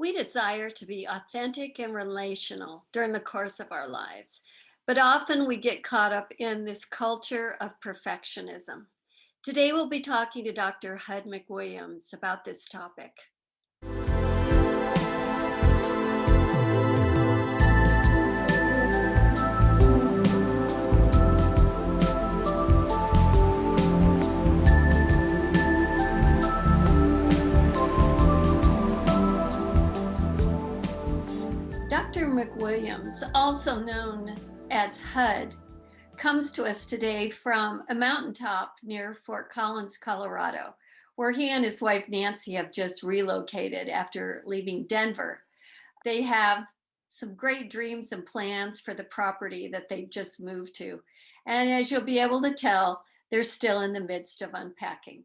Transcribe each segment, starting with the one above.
We desire to be authentic and relational during the course of our lives, but often we get caught up in this culture of perfectionism. Today, we'll be talking to Dr. Hud McWilliams about this topic. Dr. McWilliams, also known as HUD, comes to us today from a mountaintop near Fort Collins, Colorado, where he and his wife Nancy have just relocated after leaving Denver. They have some great dreams and plans for the property that they've just moved to. And as you'll be able to tell, they're still in the midst of unpacking.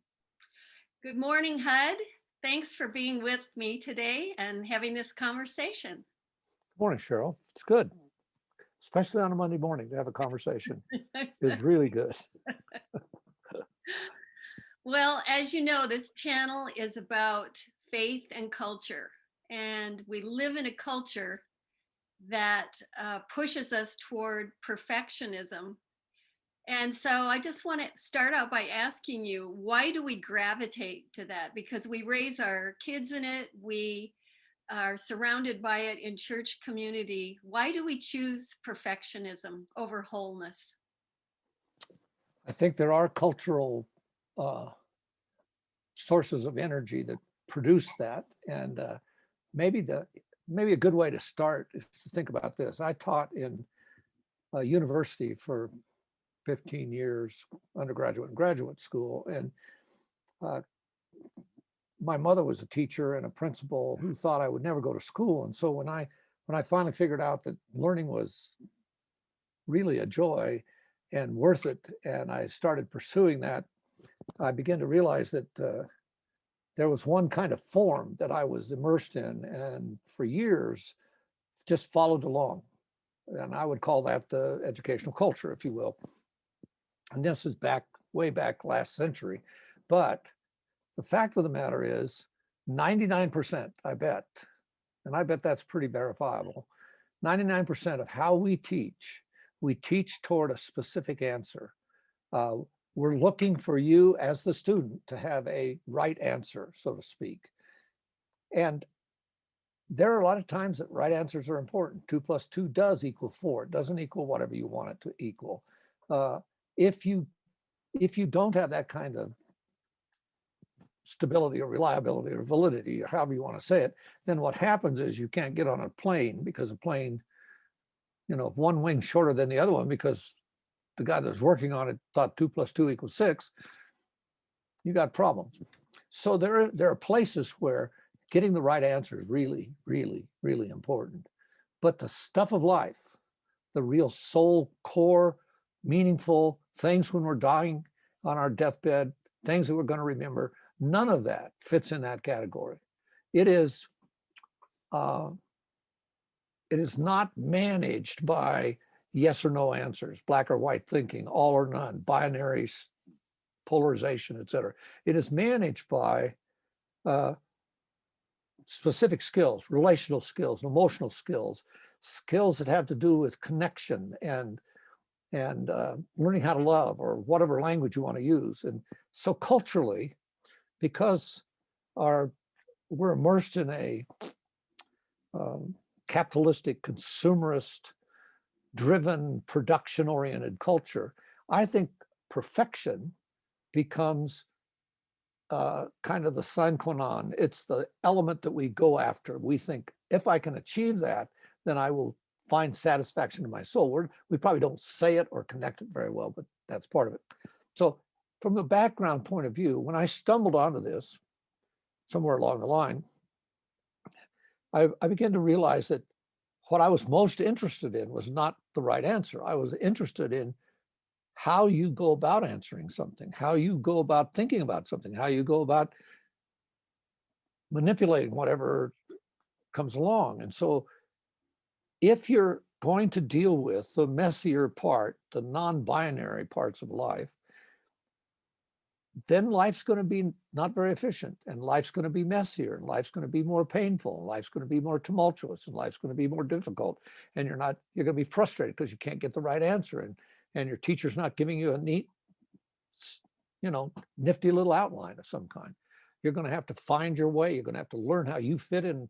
Good morning, HUD. Thanks for being with me today and having this conversation. Morning, Cheryl. It's good, especially on a Monday morning to have a conversation is really good. Well, as you know, this channel is about faith and culture, and we live in a culture that pushes us toward perfectionism. And so I just want to start out by asking you, why do we gravitate to that? Because we raise our kids in it, we are surrounded by it in church community. Why do we choose perfectionism over wholeness? I think there are cultural sources of energy that produce that. And maybe a good way to start is to think about this. I taught in a university for 15 years, undergraduate and graduate school. And my mother was a teacher and a principal who thought I would never go to school. And so when I finally figured out that learning was really a joy and worth it, and I started pursuing that, I began to realize that there was one kind of form that I was immersed in, and for years just followed along. And I would call that the educational culture, if you will. And this is way back last century. But the fact of the matter is 99%, I bet, and I bet that's pretty verifiable, 99% of how we teach toward a specific answer. We're looking for you as the student to have a right answer, so to speak. And there are a lot of times that right answers are important. 2 + 2 does equal 4. It doesn't equal whatever you want it to equal. If you don't have that kind of stability or reliability or validity, or however you want to say it, then what happens is you can't get on a plane, because a plane, one wing shorter than the other one because the guy that was working on it thought 2 + 2 = 6. You got problems. So there are places where getting the right answer is really, really, really important. But the stuff of life, the real soul core, meaningful things when we're dying on our deathbed, things that we're going to remember, none of that fits in that category. It is not managed by yes or no answers, black or white thinking, all or none, binary polarization, etc. It is managed by specific skills, relational skills, emotional skills, skills that have to do with connection and learning how to love, or whatever language you want to use. And so culturally, because we're immersed in a capitalistic, consumerist driven, production oriented culture, I think perfection becomes kind of the sine qua non. It's the element that we go after. We think, if I can achieve that, then I will find satisfaction in my soul. We probably don't say it or connect it very well, but that's part of it. So from the background point of view, when I stumbled onto this somewhere along the line, I began to realize that what I was most interested in was not the right answer. I was interested in how you go about answering something, how you go about thinking about something, how you go about manipulating whatever comes along. And so if you're going to deal with the messier part, the non-binary parts of life, then life's going to be not very efficient, and life's going to be messier, and life's going to be more painful, and life's going to be more tumultuous, and life's going to be more difficult. And you're going to be frustrated because you can't get the right answer. And your teacher's not giving you a neat, nifty little outline of some kind. You're going to have to find your way. You're going to have to learn how you fit on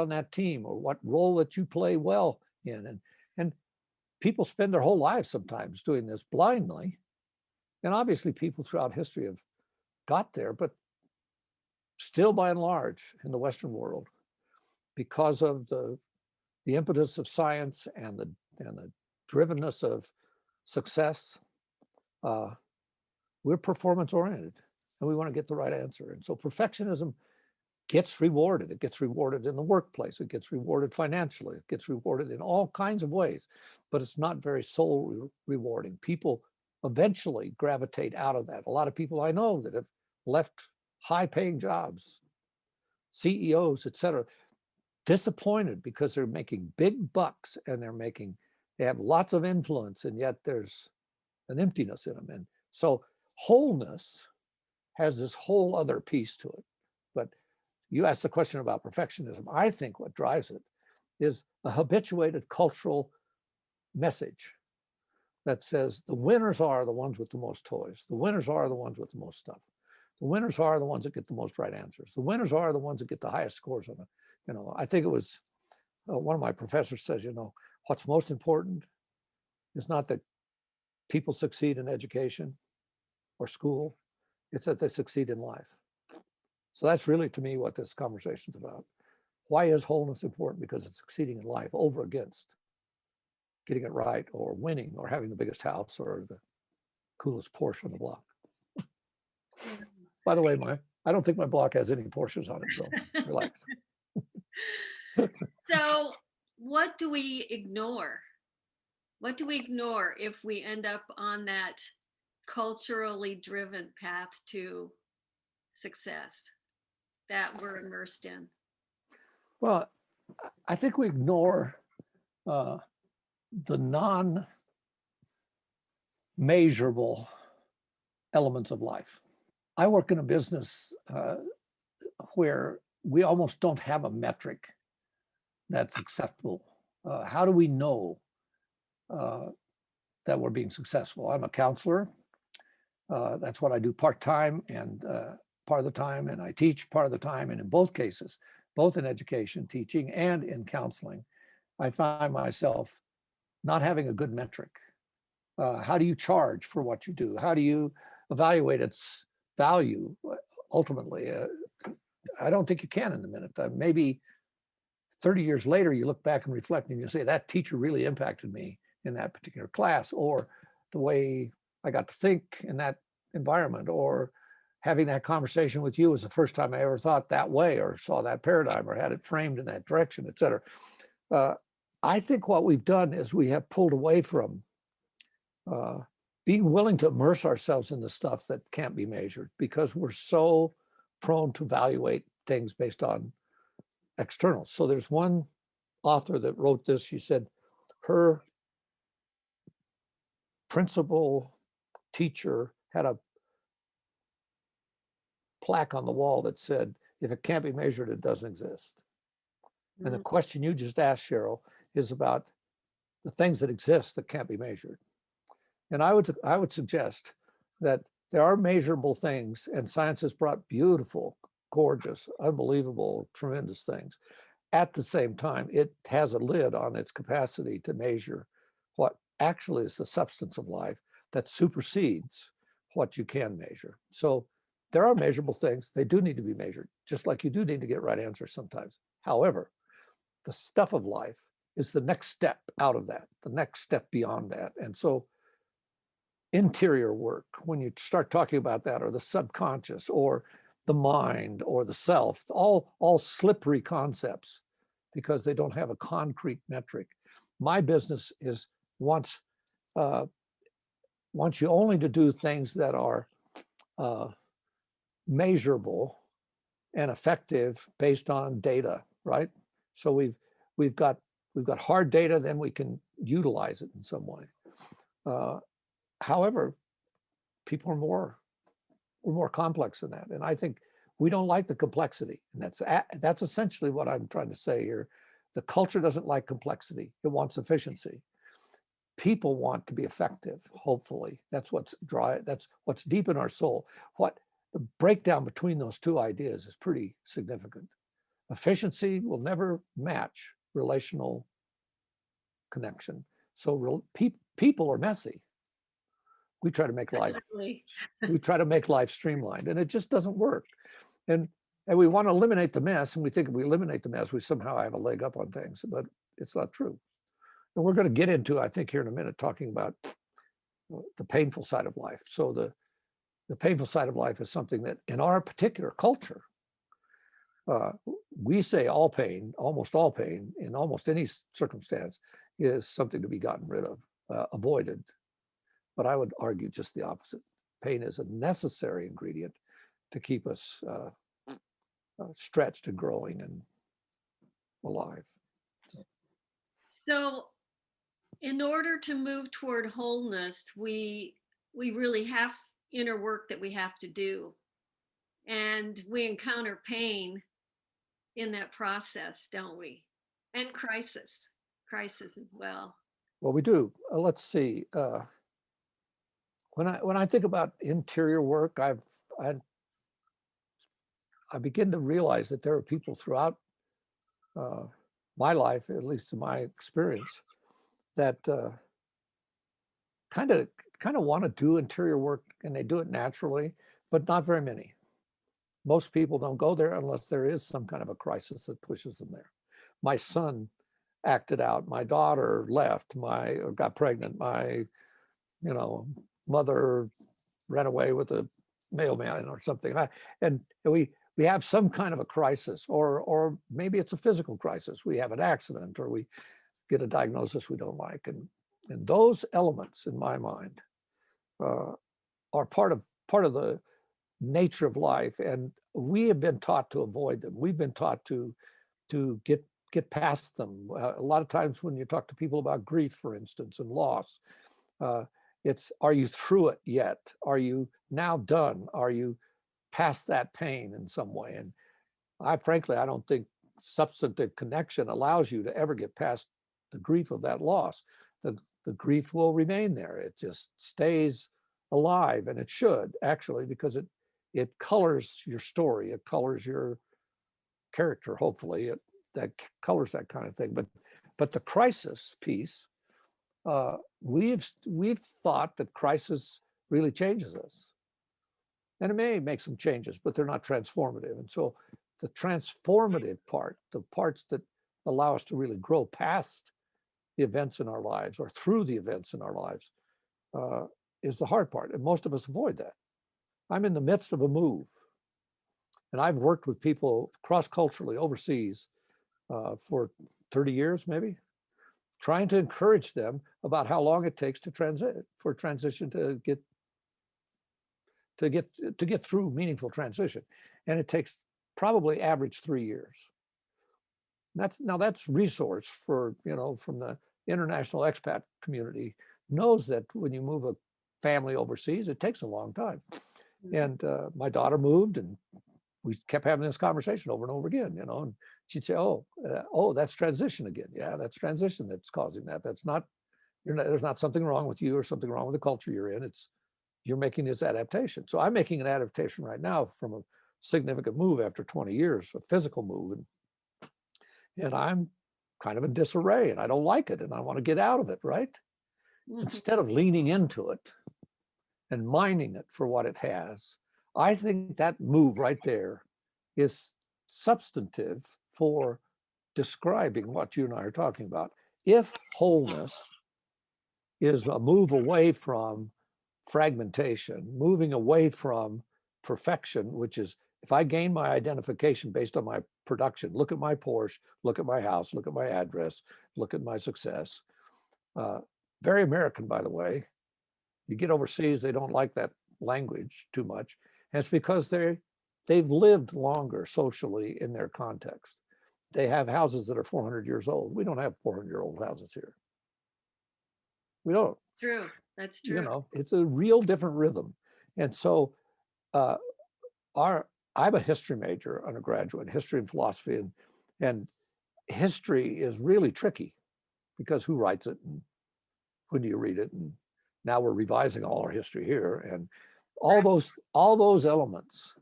that team, or what role that you play well in. And people spend their whole lives sometimes doing this blindly. And obviously people throughout history have got there, but still by and large in the Western world, because of the impetus of science and the drivenness of success, we're performance oriented, and we want to get the right answer. And so perfectionism gets rewarded. It gets rewarded in the workplace. It gets rewarded financially. It gets rewarded in all kinds of ways, but it's not very soul rewarding. People eventually gravitate out of that. A lot of people I know that have left high-paying jobs, CEOs, et cetera, disappointed because they're making big bucks and they have lots of influence, and yet there's an emptiness in them. And so wholeness has this whole other piece to it. But you asked the question about perfectionism. I think what drives it is a habituated cultural message that says the winners are the ones with the most toys. The winners are the ones with the most stuff. The winners are the ones that get the most right answers. The winners are the ones that get the highest scores on it. I think it was one of my professors says, what's most important is not that people succeed in education or school, it's that they succeed in life. So that's really, to me, what this conversation is about. Why is wholeness important? Because it's succeeding in life over against getting it right, or winning, or having the biggest house, or the coolest Porsche on the block. By the way, I don't think my block has any Porsches on it, so relax. So what do we ignore? What do we ignore if we end up on that culturally driven path to success that we're immersed in? Well, I think we ignore the non-measurable elements of life. I work in a business where we almost don't have a metric that's acceptable. How do we know that we're being successful? I'm a counselor. That's what I do part-time and part of the time, and I teach part of the time. And in both cases, both in education, teaching, and in counseling, I find myself not having a good metric. How do you charge for what you do? How do you evaluate its value ultimately? I don't think you can in a minute. Maybe 30 years later, you look back and reflect and you say, that teacher really impacted me in that particular class, or the way I got to think in that environment, or having that conversation with you was the first time I ever thought that way, or saw that paradigm, or had it framed in that direction, et cetera. I think what we've done is we have pulled away from being willing to immerse ourselves in the stuff that can't be measured, because we're so prone to evaluate things based on externals. So there's one author that wrote this. She said her principal teacher had a plaque on the wall that said, if it can't be measured, it doesn't exist. Mm-hmm. And the question you just asked, Cheryl, is about the things that exist that can't be measured. And I would suggest that there are measurable things, and science has brought beautiful, gorgeous, unbelievable, tremendous things. At the same time, it has a lid on its capacity to measure what actually is the substance of life that supersedes what you can measure. So there are measurable things. They do need to be measured, just like you do need to get right answers sometimes. However, the stuff of life is the next step out of that, the next step beyond that. And so interior work, when you start talking about that, or the subconscious, or the mind, or the self, all slippery concepts, because they don't have a concrete metric. My business is wants you only to do things that are measurable and effective based on data, right? So we've got hard data, then we can utilize it in some way. However, people are more we're more complex than that. And I think we don't like the complexity. And that's essentially what I'm trying to say here. The culture doesn't like complexity. It wants efficiency. People want to be effective, hopefully. That's what's deep in our soul. What the breakdown between those two ideas is pretty significant. Efficiency will never match relational connection. So people are messy. We try to make life streamlined, and it just doesn't work. And we want to eliminate the mess, and we think if we eliminate the mess, we somehow have a leg up on things, but it's not true. And we're going to get into, I think, here in a minute, talking about the painful side of life. So the painful side of life is something that in our particular culture, we say almost all pain in almost any circumstance is something to be gotten rid of, avoided. But I would argue just the opposite. Pain is a necessary ingredient to keep us stretched and growing and alive. So in order to move toward wholeness, we really have inner work that we have to do. And we encounter pain in that process, don't we? And crisis as well. Well, we do. Let's see. When I think about interior work, I begin to realize that there are people throughout my life, at least in my experience, that kind of want to do interior work, and they do it naturally, but not very many. Most people don't go there unless there is some kind of a crisis that pushes them there. My son acted out. My daughter left. Got pregnant. My mother ran away with a mailman or something. And we have some kind of a crisis, or maybe it's a physical crisis. We have an accident, or we get a diagnosis we don't like. And those elements, in my mind, are part of the nature of life. And we have been taught to avoid them. We've been taught to get past them. A lot of times when you talk to people about grief, for instance, and loss, it's, are you through it yet? Are you now done? Are you past that pain in some way? And frankly, I don't think substantive connection allows you to ever get past the grief of that loss. The grief will remain there. It just stays alive, and it should, actually, because it colors your story. It colors your character, hopefully. That colors that kind of thing. But the crisis piece, we've thought that crisis really changes us. And it may make some changes, but they're not transformative. And so the transformative part, the parts that allow us to really grow past the events in our lives or through the events in our lives, is the hard part. And most of us avoid that. I'm in the midst of a move, and I've worked with people cross-culturally overseas for 30 years, maybe, trying to encourage them about how long it takes to transition to get through meaningful transition. And it takes probably average 3 years. That's resource for, from the international expat community, knows that when you move a family overseas, it takes a long time. And my daughter moved, and we kept having this conversation over and over again, and she'd say, oh, that's transition again. Yeah, that's transition that's causing that. That's not, there's not something wrong with you or something wrong with the culture you're in. You're making this adaptation. So I'm making an adaptation right now from a significant move after 20 years, a physical move. And I'm kind of in disarray, and I don't like it, and I want to get out of it, right? Mm-hmm. Instead of leaning into it and mining it for what it has, I think that move right there is substantive for describing what you and I are talking about. If wholeness is a move away from fragmentation, moving away from perfection, which is, if I gain my identification based on my production, look at my Porsche, look at my house, look at my address, look at my success. Very American, by the way. You get overseas, they don't like that language too much. And it's because they've lived longer socially in their context. They have houses that are 400 years old. We don't have 400-year-old houses here. We don't. True. That's true. It's a real different rhythm. And so uh, our I'm a history major, undergraduate, history and philosophy, and history is really tricky because who writes it and when do you read it? And now we're revising all our history here, and all those elements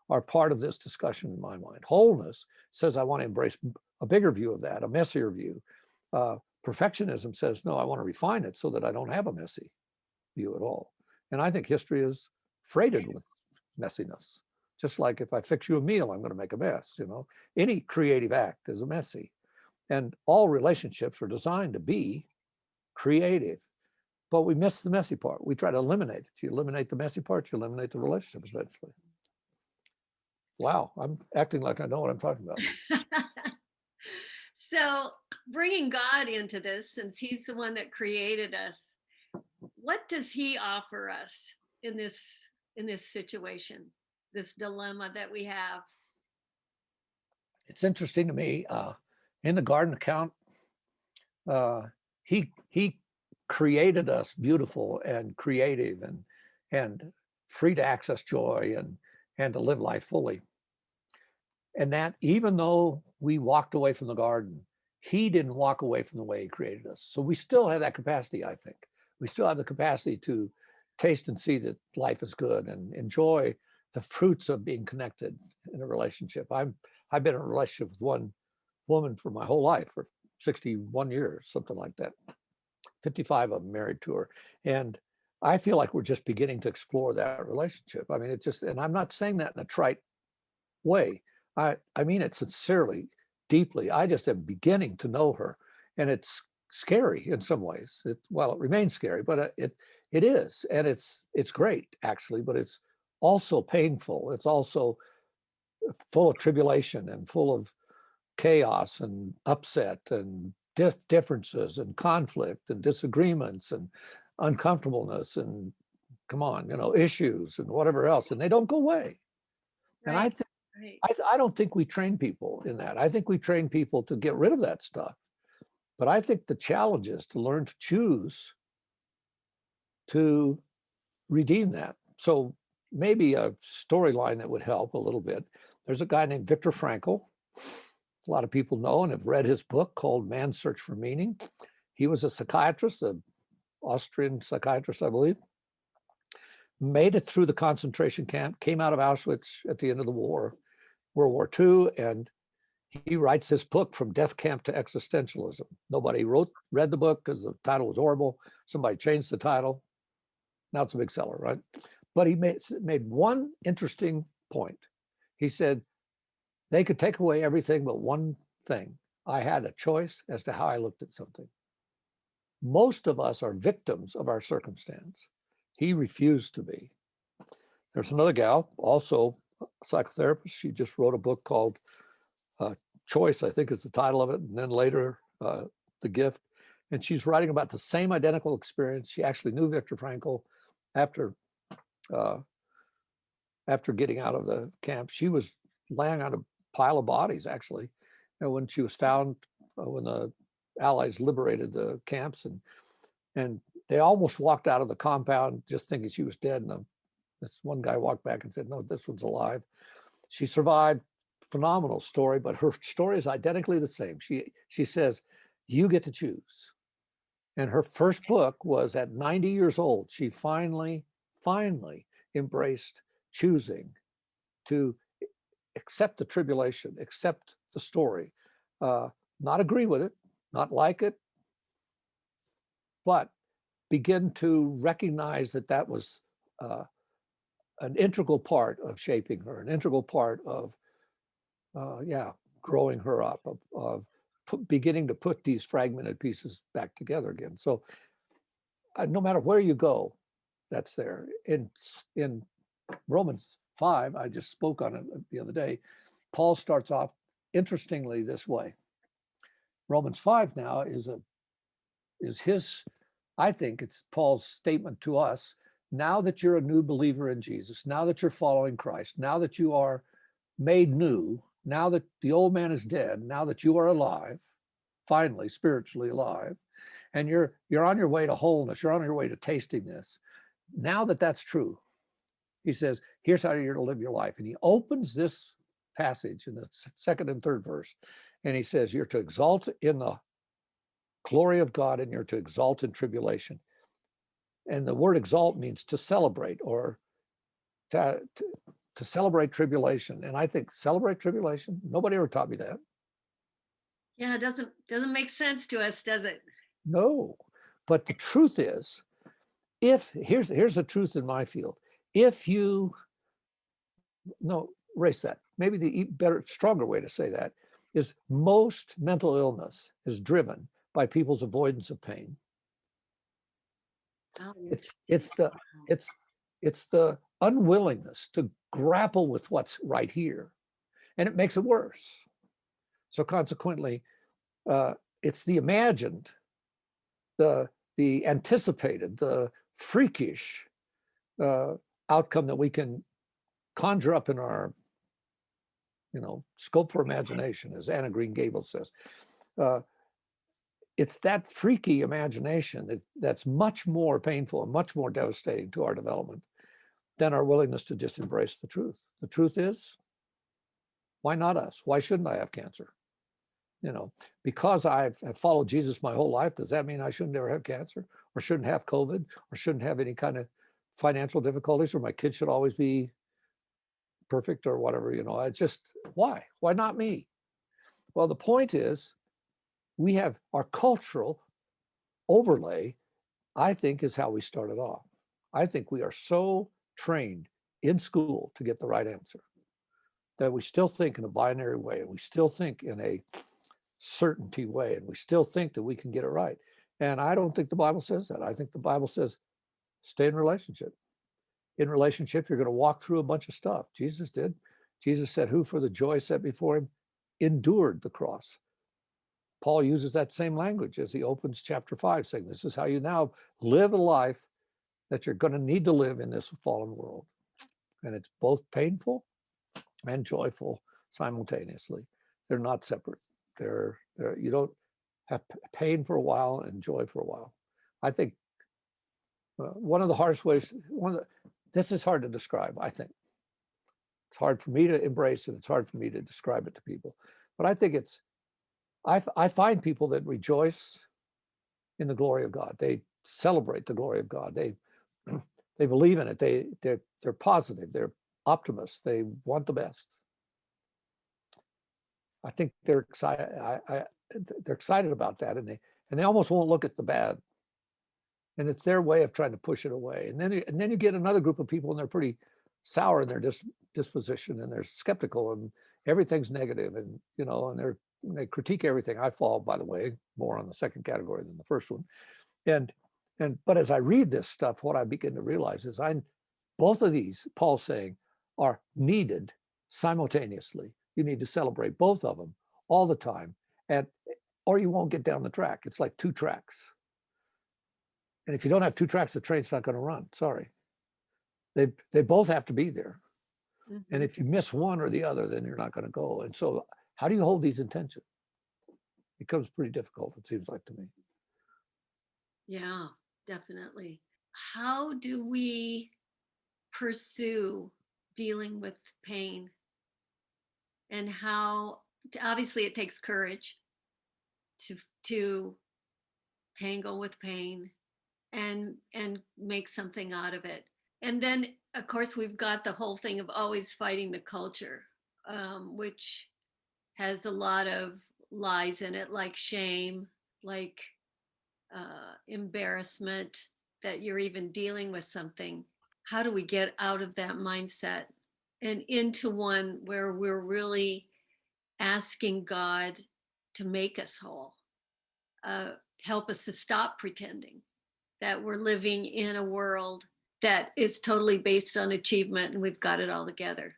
are part of this discussion in my mind. Wholeness says I want to embrace a bigger view of that, a messier view. Perfectionism says no, I want to refine it so that I don't have a messy view at all. And I think history is freighted with messiness. Just like if I fix you a meal, I'm going to make a mess. You know, any creative act is a messy, and all relationships are designed to be creative. But we miss the messy part. We try to eliminate it. You eliminate the messy part, you eliminate the relationship eventually. Wow, I'm acting like I know what I'm talking about. So, bringing God into this, since He's the one that created us, what does He offer us in this situation, this dilemma that we have? It's interesting to me. In the garden account, he created us beautiful and creative and free to access joy and to live life fully. And that even though we walked away from the garden, he didn't walk away from the way he created us. So we still have that capacity, I think. We still have the capacity to taste and see that life is good and enjoy the fruits of being connected in a relationship. I've been in a relationship with one woman for my whole life, for 61 years, something like that. 55 of them married to her. And I feel like we're just beginning to explore that relationship. I mean, it just, and I'm not saying that in a trite way. I mean it sincerely, deeply. I just am beginning to know her. And it's scary in some ways. It remains scary, but it is. And it's great, actually, but it's also painful. It's also full of tribulation and full of chaos and upset and differences and conflict and disagreements and uncomfortableness and come on, issues and whatever else, and they don't go away. And Right. Right. I don't think we train people in that. I think we train people to get rid of that stuff. But I think the challenge is to learn to choose to redeem that. So maybe a storyline that would help a little bit. There's a guy named Viktor Frankl. A lot of people know and have read his book called Man's Search for Meaning. He was a psychiatrist, an Austrian psychiatrist, I believe. Made it through the concentration camp, came out of Auschwitz at the end of the war, World War II, and he writes this book, From Death Camp to Existentialism. Nobody read the book because the title was horrible. Somebody changed the title. Now it's a big seller, right? But he made one interesting point. He said, they could take away everything but one thing. I had a choice as to how I looked at something. Most of us are victims of our circumstance. He refused to be. There's another gal, also a psychotherapist. She just wrote a book called Choice, I think is the title of it, and then later The Gift. And she's writing about the same identical experience. She actually knew Viktor Frankl after getting out of the camp. She was laying on a pile of bodies, actually, when she was found, when the Allies liberated the camps, and they almost walked out of the compound just thinking she was dead. And this one guy walked back and said, "No, this one's alive." She survived. Phenomenal story, but her story is identically the same. She says, "You get to choose." And her first book was at 90 years old. She finally embraced choosing to accept the tribulation, accept the story, not agree with it, not like it, but begin to recognize that that was an integral part of shaping her, an integral part of, growing her up, of beginning to put these fragmented pieces back together again. So no matter where you go, that's there. In Romans 5, I just spoke on it the other day, Paul starts off interestingly this way. Romans 5 now is his, I think it's Paul's statement to us. Now that you're a new believer in Jesus, now that you're following Christ, now that you are made new, now that the old man is dead, now that you are alive, finally spiritually alive, and you're on your way to wholeness, you're on your way to tasting this. Now that that's true, He says, here's how you're to live your life. And he opens this passage in the second and third verse. And he says, you're to exalt in the glory of God and you're to exalt in tribulation. And the word exalt means to celebrate or to celebrate tribulation. And I think celebrate tribulation, nobody ever taught me that. Yeah, it doesn't make sense to us, does it? No. But the truth is, if here's the truth in my field. If you no, erase that. Maybe the better, stronger way to say that is most mental illness is driven by people's avoidance of pain. Oh, It's the it's the unwillingness to grapple with what's right here, and it makes it worse. So consequently, it's the imagined, the anticipated, the freakish outcome that we can conjure up in our scope for imagination, as Anna Green Gables says. It's that freaky imagination that's much more painful and much more devastating to our development than our willingness to just embrace the truth. The truth is, why not us? Why shouldn't I have cancer? Because I've followed Jesus my whole life, does that mean I shouldn't ever have cancer or shouldn't have COVID or shouldn't have any kind of financial difficulties or my kids should always be perfect or whatever? I just, why not me? Well, the point is, we have our cultural overlay, I think, is how we started off. I think we are so trained in school to get the right answer that we still think in a binary way, and we still think in a certainty way, and we still think that we can get it right. And I don't think the Bible says that. I think the Bible says, stay in relationship. In relationship, you're going to walk through a bunch of stuff. Jesus did. Jesus said, who for the joy set before him endured the cross. Paul uses that same language as he opens chapter 5, saying, this is how you now live a life that you're going to need to live in this fallen world. And it's both painful and joyful simultaneously. They're not separate. You don't have pain for a while and joy for a while. I think one of the hardest ways, this is hard to describe, I think. It's hard for me to embrace and it's hard for me to describe it to people. But I think I find people that rejoice in the glory of God. They celebrate the glory of God. They believe in it. They're positive. They're optimists. They want the best. I think they're excited. They're excited about that, and they almost won't look at the bad. And it's their way of trying to push it away. And then you get another group of people, and they're pretty sour in their disposition, and they're skeptical, and everything's negative, and and they critique everything. I fall, by the way, more on the second category than the first one. But as I read this stuff, what I begin to realize is both of these, Paul's saying, are needed simultaneously. You need to celebrate both of them all the time, or you won't get down the track. It's like two tracks. And if you don't have two tracks, the train's not going to run. Sorry. They both have to be there. Mm-hmm. And if you miss one or the other, then you're not going to go. And so how do you hold these in tension? It becomes pretty difficult, it seems like to me. Yeah, definitely. How do we pursue dealing with pain? And how, obviously it takes courage to tangle with pain and make something out of it. And then of course we've got the whole thing of always fighting the culture, which has a lot of lies in it, like shame, like embarrassment that you're even dealing with something. How do we get out of that mindset and into one where we're really asking God to make us whole, help us to stop pretending that we're living in a world that is totally based on achievement and we've got it all together?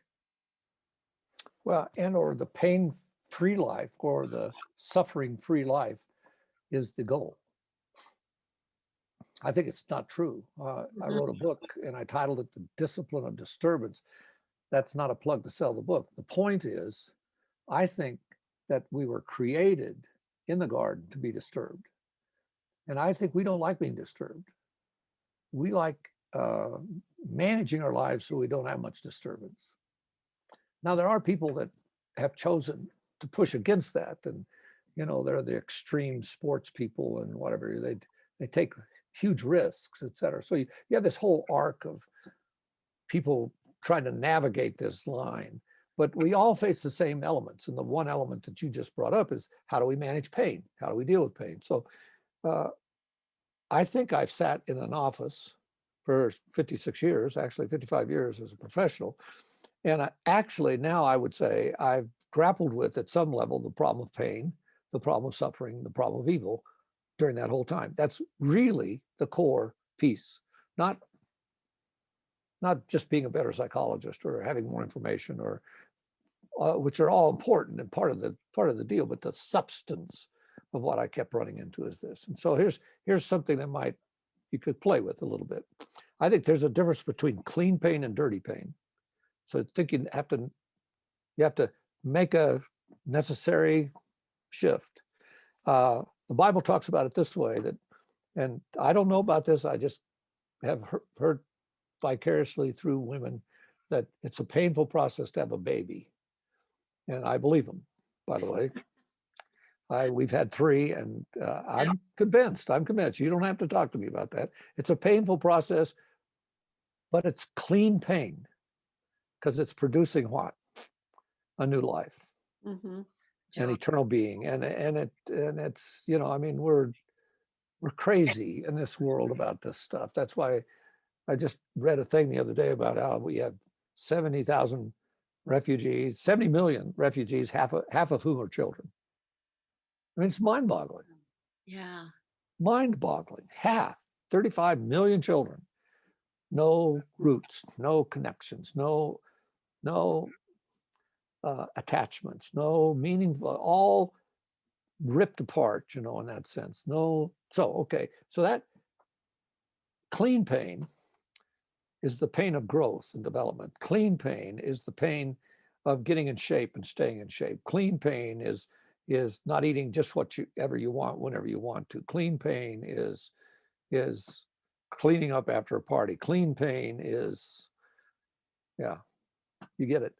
Well, or the pain-free life or the suffering-free life is the goal. I think it's not true. I wrote a book and I titled it The Discipline of Disturbance. That's not a plug to sell the book. The point is, I think that we were created in the garden to be disturbed. And I think we don't like being disturbed. We like uh, managing our lives so we don't have much disturbance. Now, there are people that have chosen to push against that, and they're the extreme sports people and whatever. They take huge risks, et cetera. So you have this whole arc of people trying to navigate this line, but we all face the same elements. And the one element that you just brought up is, how do we manage pain? How do we deal with pain? So uh, I think I've sat in an office for 56 years, actually 55 years as a professional. And actually now I would say I've grappled with, at some level, the problem of pain, the problem of suffering, the problem of evil during that whole time. That's really the core piece, not just being a better psychologist or having more information, or which are all important and part of the deal, but the substance of what I kept running into is this. And so here's something that you could play with a little bit. I think there's a difference between clean pain and dirty pain. So thinking you have to make a necessary shift. The Bible talks about it this way, and I don't know about this, I just have heard vicariously through women that it's a painful process to have a baby. And I believe them, by the way. We've had 3, and I'm convinced. You don't have to talk to me about that. It's a painful process, but it's clean pain because it's producing what? A new life, Mm-hmm. an eternal being. And it's, I mean, we're crazy in this world about this stuff. That's why I just read a thing the other day about how we have 70,000 refugees, 70 million refugees, half of whom are children. I mean, it's mind-boggling. Yeah. Mind-boggling. Half, 35 million children. No roots, no connections, no attachments, no meaningful, all ripped apart, in that sense. No, so okay, so that clean pain is the pain of growth and development. Clean pain is the pain of getting in shape and staying in shape. Clean pain is not eating just whatever you want whenever you want to. Clean pain is cleaning up after a party. Clean pain is, yeah, you get it.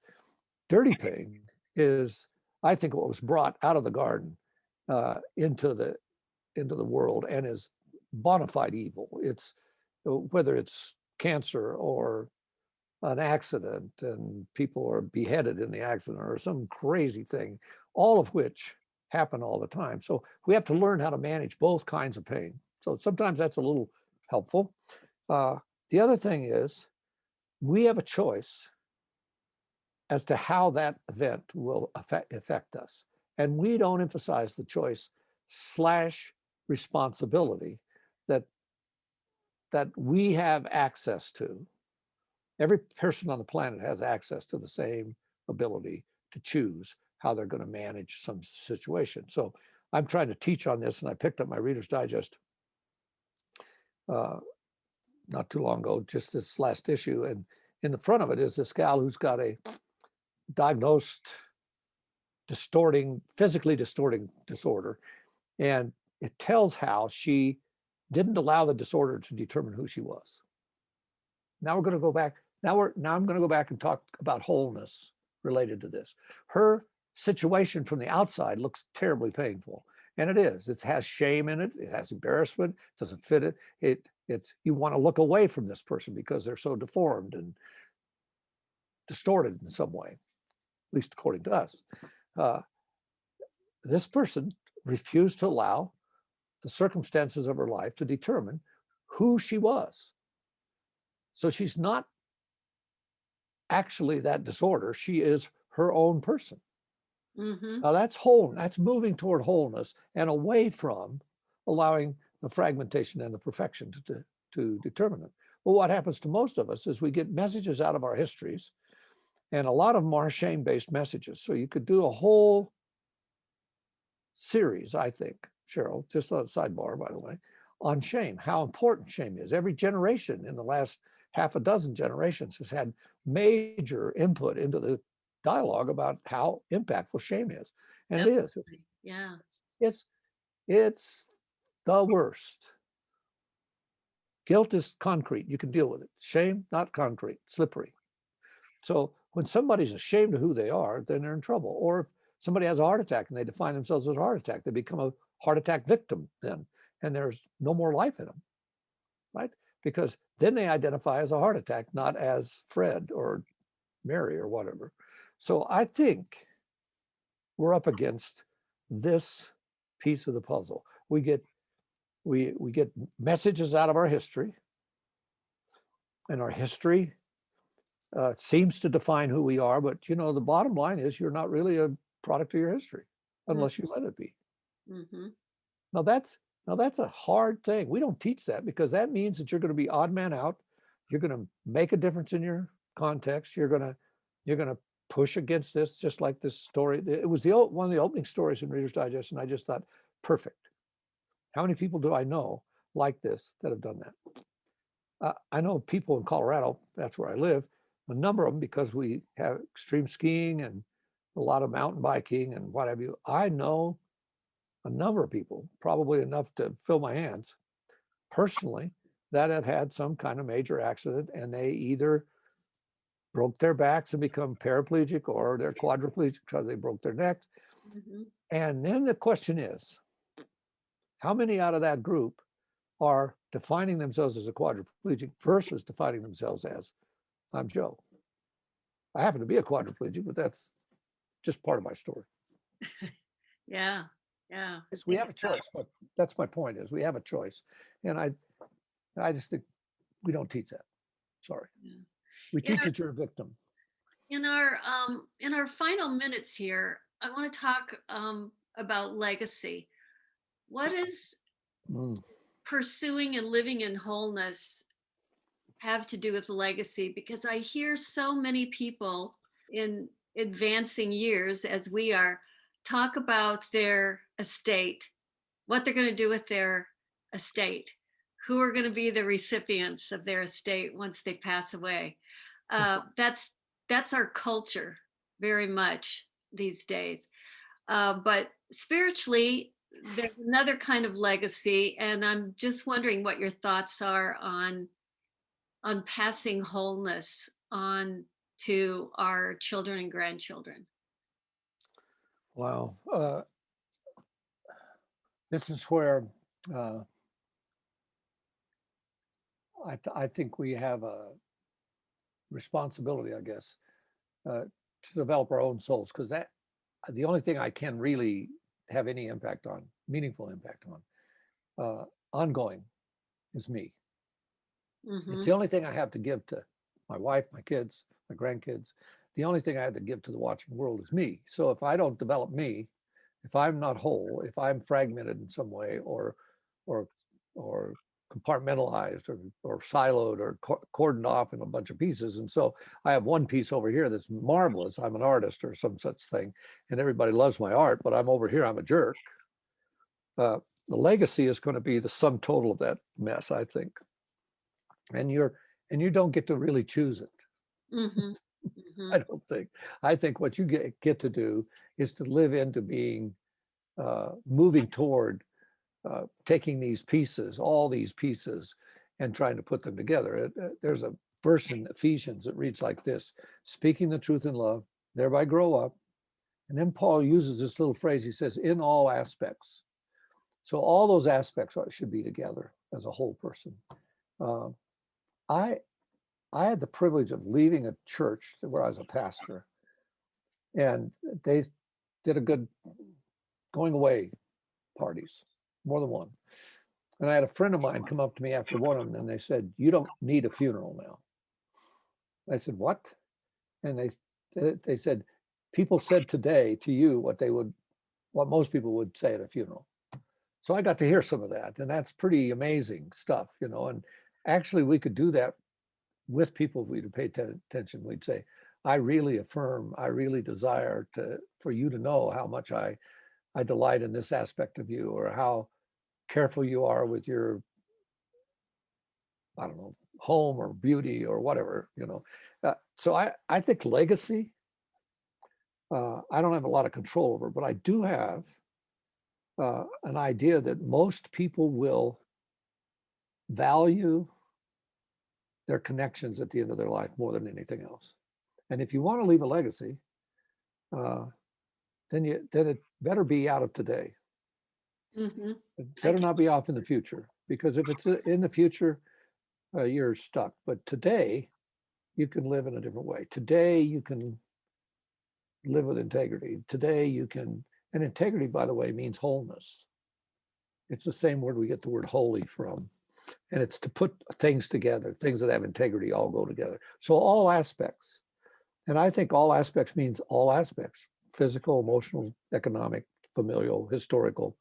Dirty pain is, I think, what was brought out of the garden into the world and is bona fide evil. It's whether it's cancer or an accident and people are beheaded in the accident or some crazy thing, all of which happen all the time. So we have to learn how to manage both kinds of pain. So sometimes that's a little helpful. The other thing is, we have a choice as to how that event will affect us. And we don't emphasize the choice / responsibility that we have access to. Every person on the planet has access to the same ability to choose how they're going to manage some situation. So I'm trying to teach on this, and I picked up my Reader's Digest not too long ago, just this last issue. And in the front of it is this gal who's got a diagnosed physically distorting disorder. And it tells how she didn't allow the disorder to determine who she was. Now we're going to go back. Now I'm going to go back and talk about wholeness related to this. Her situation from the outside looks terribly painful. And it is. It has shame in it. It has embarrassment. It doesn't fit it. It's you want to look away from this person because they're so deformed and distorted in some way, at least according to us. This person refused to allow the circumstances of her life to determine who she was. So she's not actually that disorder. She is her own person. Mm-hmm. Now that's whole. That's moving toward wholeness and away from allowing the fragmentation and the perfection to determine it. Well, what happens to most of us is we get messages out of our histories, and a lot of them are shame-based messages. So you could do a whole series, I think, Cheryl, just on a sidebar, by the way, on shame, how important shame is. Every generation in the last half a dozen generations has had major input into the dialogue about how impactful shame is. And it is. Yeah. It's the worst Guilt is concrete. You can deal with it. Shame, not concrete, slippery. So when somebody's ashamed of who they are, then they're in trouble. Or if somebody has a heart attack and they define themselves as a heart attack, they become a heart attack victim then, and there's no more life in them, right? Because then they identify as a heart attack, not as Fred or Mary or whatever. So I think we're up against this piece of the puzzle. We get messages out of our history, and our history seems to define who we are. But the bottom line is you're not really a product of your history unless you let it be. Mm-hmm. Now that's a hard thing. We don't teach that because that means that you're going to be odd man out. You're going to make a difference in your context. You're going to push against this, just like this story. It was one of the opening stories in Reader's Digest, and I just thought, perfect. How many people do I know like this that have done that? I know people in Colorado, that's where I live, a number of them, because we have extreme skiing and a lot of mountain biking and what have you. I know a number of people, probably enough to fill my hands personally, that have had some kind of major accident, and they either broke their backs and become paraplegic, or they're quadriplegic because they broke their necks. Mm-hmm. And then the question is, how many out of that group are defining themselves as a quadriplegic versus defining themselves as, I'm Joe? I happen to be a quadriplegic, but that's just part of my story. Yeah. Yeah. We have a choice, but that's my point, is we have a choice. And I just think we don't teach that. Sorry. Yeah. We teach that you're a victim. In our final minutes here, I want to talk about legacy. What is pursuing and living in wholeness have to do with legacy? Because I hear so many people in advancing years, as we are, talk about their estate, what they're going to do with their estate, who are going to be the recipients of their estate once they pass away. That's our culture very much these days. But spiritually, there's another kind of legacy, and I'm just wondering what your thoughts are on passing wholeness on to our children and grandchildren. Wow. This is where I think we have a responsibility, I guess, to develop our own souls, because that the only thing I can really have any impact on, meaningful impact on, ongoing, is me. Mm-hmm. It's the only thing I have to give to my wife, my kids, my grandkids. The only thing I have to give to the watching world is me. So if I don't develop me, if I'm not whole, if I'm fragmented in some way, or compartmentalized, or siloed, or cordoned off in a bunch of pieces, and so I have one piece over here that's marvelous, I'm an artist or some such thing, and everybody loves my art, but I'm over here, I'm a jerk. The legacy is going to be the sum total of that mess, I think. And you don't get to really choose it. Mm-hmm. Mm-hmm. I don't think. I think what you get to do is to live into being, moving toward taking these pieces, all these pieces, and trying to put them together. There's a verse in Ephesians that reads like this: speaking the truth in love, thereby grow up. And then Paul uses this little phrase. He says, in all aspects. So all those aspects should be together as a whole person. I had the privilege of leaving a church where I was a pastor, and they did a good going away parties, more than one. And I had a friend of mine come up to me after one of them, and they said, "You don't need a funeral now." I said, "What?" And they said, "People said today to you what most people would say at a funeral." So I got to hear some of that, and that's pretty amazing stuff, And actually, we could do that with people if we'd pay attention. We'd say, I really affirm, I really desire for you to know how much I delight in this aspect of you, or how careful you are with your, I don't know, home or beauty or whatever, So I think legacy, I don't have a lot of control over, but I do have an idea that most people will value their connections at the end of their life more than anything else. And if you want to leave a legacy, uh, then it better be out of today. Hmm. It I better can, not be off in the future, because if it's in the future, you're stuck. But today, you can live in a different way. Today, you can live with integrity. Today, you can, and integrity, by the way, means wholeness. It's the same word we get the word holy from. And it's to put things together, things that have integrity all go together. So all aspects. And I think all aspects means all aspects: physical, emotional, economic, familial, historical,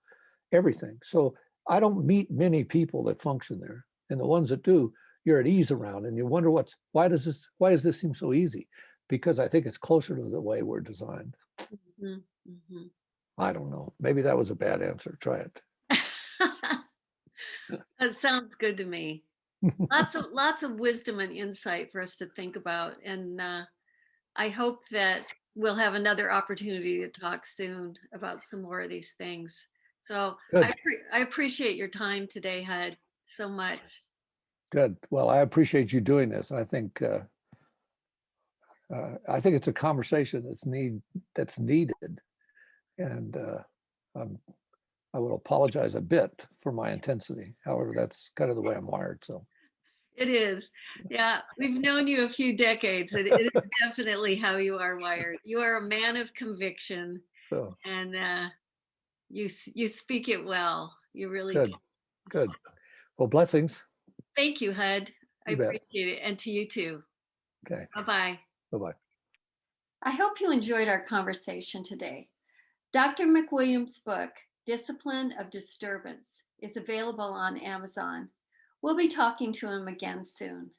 everything. So I don't meet many people that function there. And the ones that do, you're at ease around and you wonder why does this seem so easy? Because I think it's closer to the way we're designed. mhm, mhm. I don't know. Maybe that was a bad answer. Try it. That sounds good to me. Lots of wisdom and insight for us to think about, and I hope that we'll have another opportunity to talk soon about some more of these things. So Good, I appreciate your time today, Hud, so much. good. Well, I appreciate you doing this. I think it's a conversation that's needed, and um, I will apologize a bit for my intensity. However, that's kind of the way I'm wired. So It is. Yeah, we've known you a few decades. It is definitely how you are wired. You are a man of conviction, so and you speak it well. You really do. good, good. Well, blessings. Thank you, Hud. I You bet. appreciate it. And to you too. Okay. Bye bye. Bye bye. I hope you enjoyed our conversation today. Dr. McWilliams' book, Discipline of Disturbance, is available on Amazon. We'll be talking to him again soon.